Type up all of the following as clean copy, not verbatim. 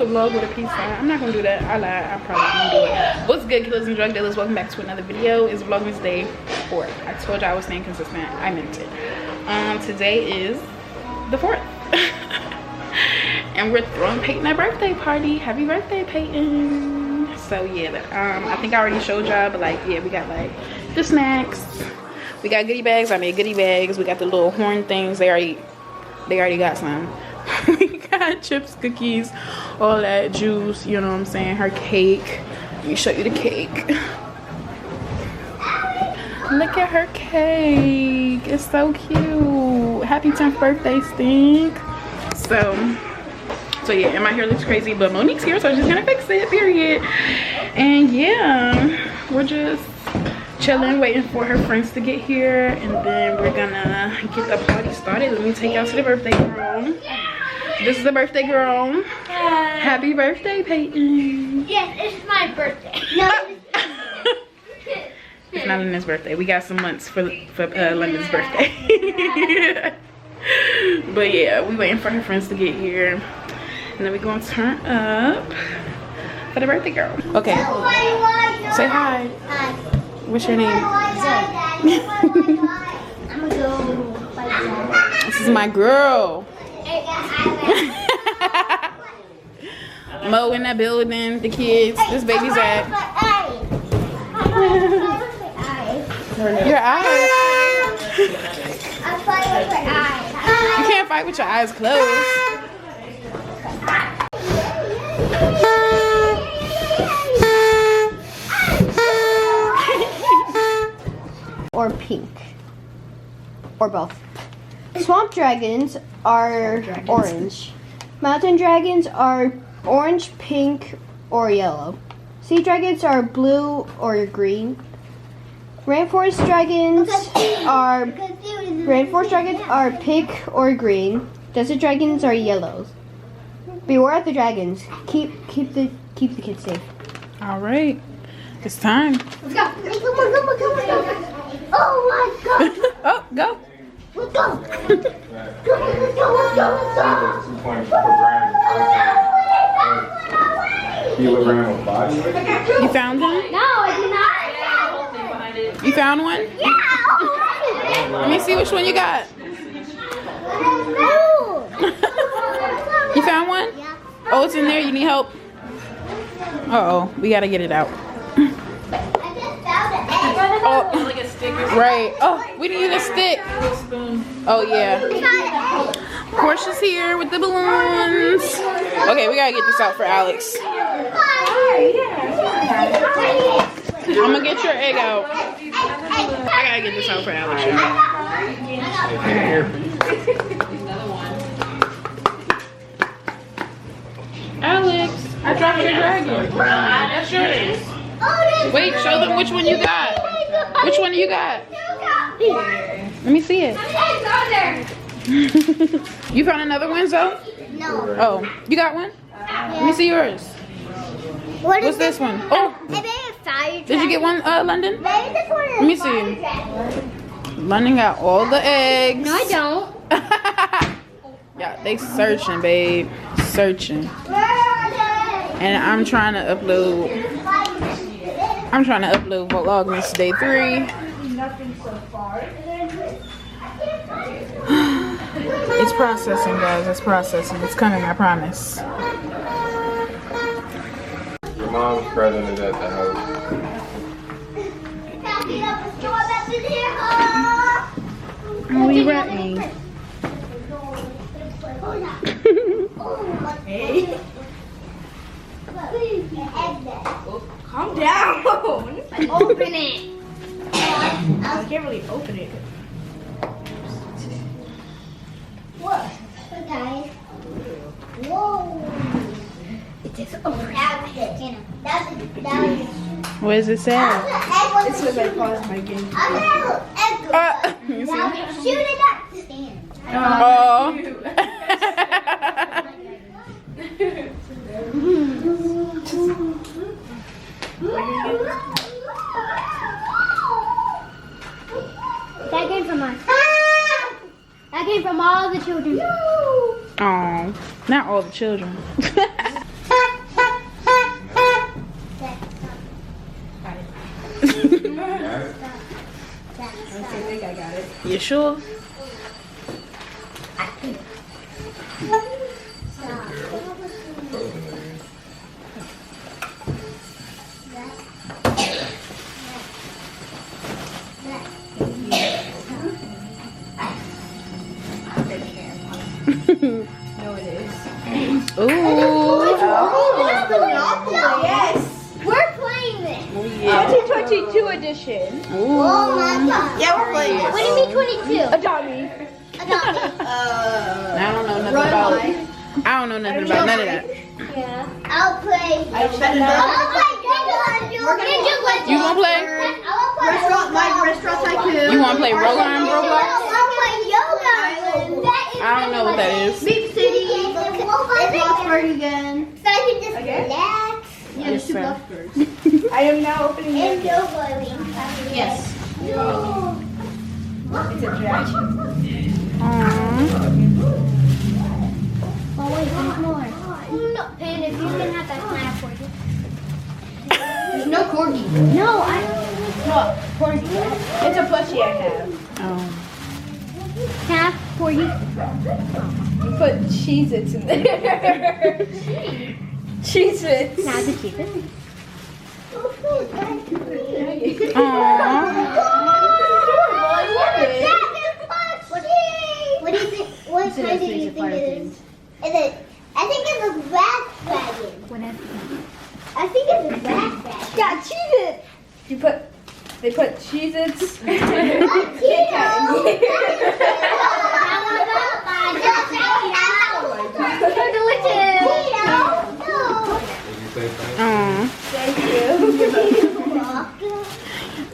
Vlog with a peace sign. I'm not gonna do that. I lied. I probably won't do it. What's good, killers and drug dealers? Welcome back to another video. It's Vlogmas Day 4. I told you I was staying consistent. I meant it. Today is the 4th. And we're throwing Peyton a birthday party. Happy birthday, Peyton. So yeah, I think I already showed y'all, but like, yeah, we got like the snacks. We got goodie bags. I made goodie bags. We got the little horn things. They already got some. We got chips, cookies, all that juice, you know what I'm saying, her cake. Let me show you the cake. Look at her cake. It's so cute. Happy 10th birthday, Stink. So yeah, and my hair looks crazy, but Monique's here, so she's gonna fix it, period. And yeah, we're just chilling, waiting for her friends to get here, and then we're gonna get the party started. Let me take y'all to the birthday girl. This is the birthday girl. Happy birthday, Peyton. Yes, it's my birthday. No. It's not London's birthday. We got some months for London's birthday. But yeah, we waiting for her friends to get here, and then we're gonna turn up for the birthday girl. Okay. Say hi. Hi. What's your name? I'm gonna go by This is my girl. Mo in that building, the kids, this baby's at. Your eyes. You can't fight with your eyes closed. Or pink, or both. Swamp dragons are orange. Mountain dragons are orange, pink, or yellow. Sea dragons are blue or green. Rainforest dragons are pink or green. Desert dragons are yellows. Beware of the dragons. Keep the kids safe. All right, it's time. Let's go. Come on. Oh my God. Oh, go. Let's go. You found one? No, I did not. You found one? Yeah. Let me see which one you got. You found one? Yeah. Oh, it's in there. You need help? Uh-oh, we gotta get it out. Oh, like a stick or something. Right. Oh, we need a stick. Oh yeah. Portia's here with the balloons. Okay, we gotta get this out for Alex. I'm gonna get your egg out. I gotta get this out for Alex. Alex, I dropped your dragon. That's yours. Wait, show them which one you got. Which one you got? Let me see it. You found another one, Zoe? No. Oh, you got one? Let me see yours. What's this one? Oh, did you get one, London? Let me see. London got all the eggs. No, I don't. Yeah, they searching, babe. Searching. And I'm trying to upload Vlogmas Day 3. It's processing, guys. It's processing. It's coming, I promise. Your mom's present is at the house. Are we ready? Hey. Calm down. Open it. I can't really open it. What? Guys. Whoa. It is over. What does it say? It says I paused my game. You see? Shoot it at the stand. Oh. That came from us. That came from all the children. Oh, not all the children. You sure? Ooh. Yes. We're playing this. Yeah. 2022 edition. Ooh. Oh my god. Yeah, we're playing What do you mean 22? Adopt me. Adopt me. I don't know nothing about it. I don't know nothing about none of that. Yeah. I'll play. I better I'll not. play Ninja Legends. You wanna play? I'll play Restaurant Tycoon. You wanna play Roblox? I'll play Yoga. I don't know what that is. Beep City. Bloxburg again. So I can just relax. Yeah, just two sir. Bloxburgs. I am now opening And it. go bowling. Yes. It's a dragon. Aww. Oh wait, there's more. No, and if you can have that, can I have corgi? There's no corgi. No, I. No, corgi. It's a plushie I have. Oh. Can I have corgi? Put Cheez-Its in there. Cheez-Its. Can I have the cheapest? What do you think? What kind do you think it is? Is it? I think it's a rat dragon. I think it's a rat dragon. Yeah, Cheez-Its. They put Cheez-Its. Aww. Thank you.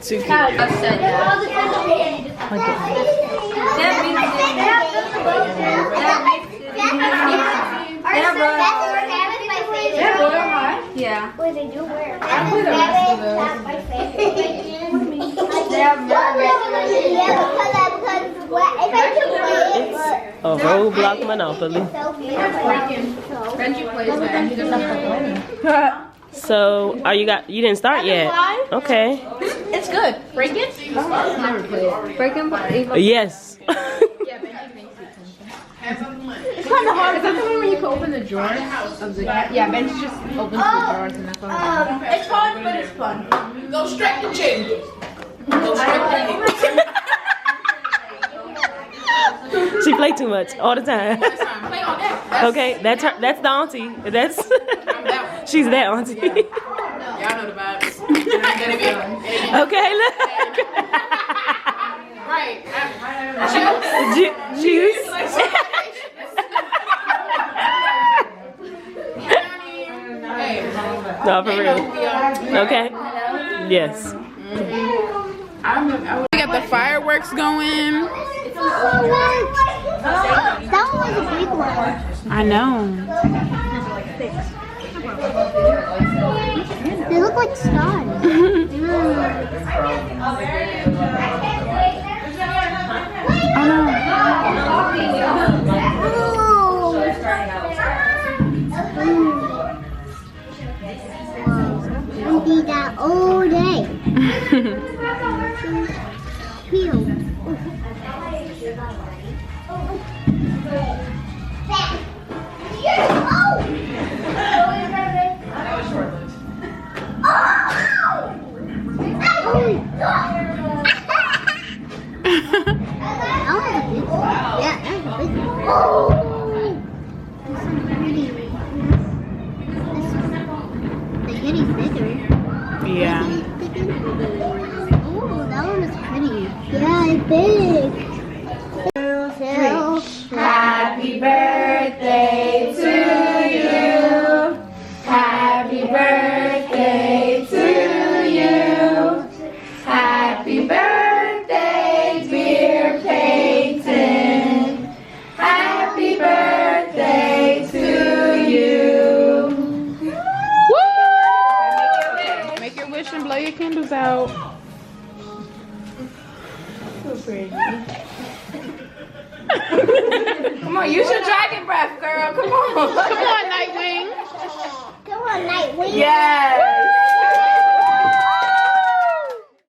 Too cute. Yeah. Wait, they do wear. I put the rest of those. That's my favorite. A Roblox Monopoly. Benji plays that. He doesn't have to win. So, you didn't start yet? Okay. It's good. Break it? Never played it. Break it? Yes. It's kind of hard. Is that the one where you can open the drawers of the Yeah, Benji just opens the drawers and that's all. It's hard, but it's fun. Go straight to changes. Go straight to She play too much all the time. Play all that. Okay, that's the auntie. That's I'm that one. she's that auntie. Y'all know the vibes. Okay, look. Right. Juice. Hey. No, for real. Okay. Yes. We got the fireworks going. That one was a big one. I know. They look like stars. Oh no. We did that all day. Peel. Yeah. Oh, that one is pretty. Yeah, it's big. Happy birthday to you. Happy birthday to you. Happy birthday, dear pretty. Come on, use your dragon breath, girl. Come on. Come on, Nightwing. Yes.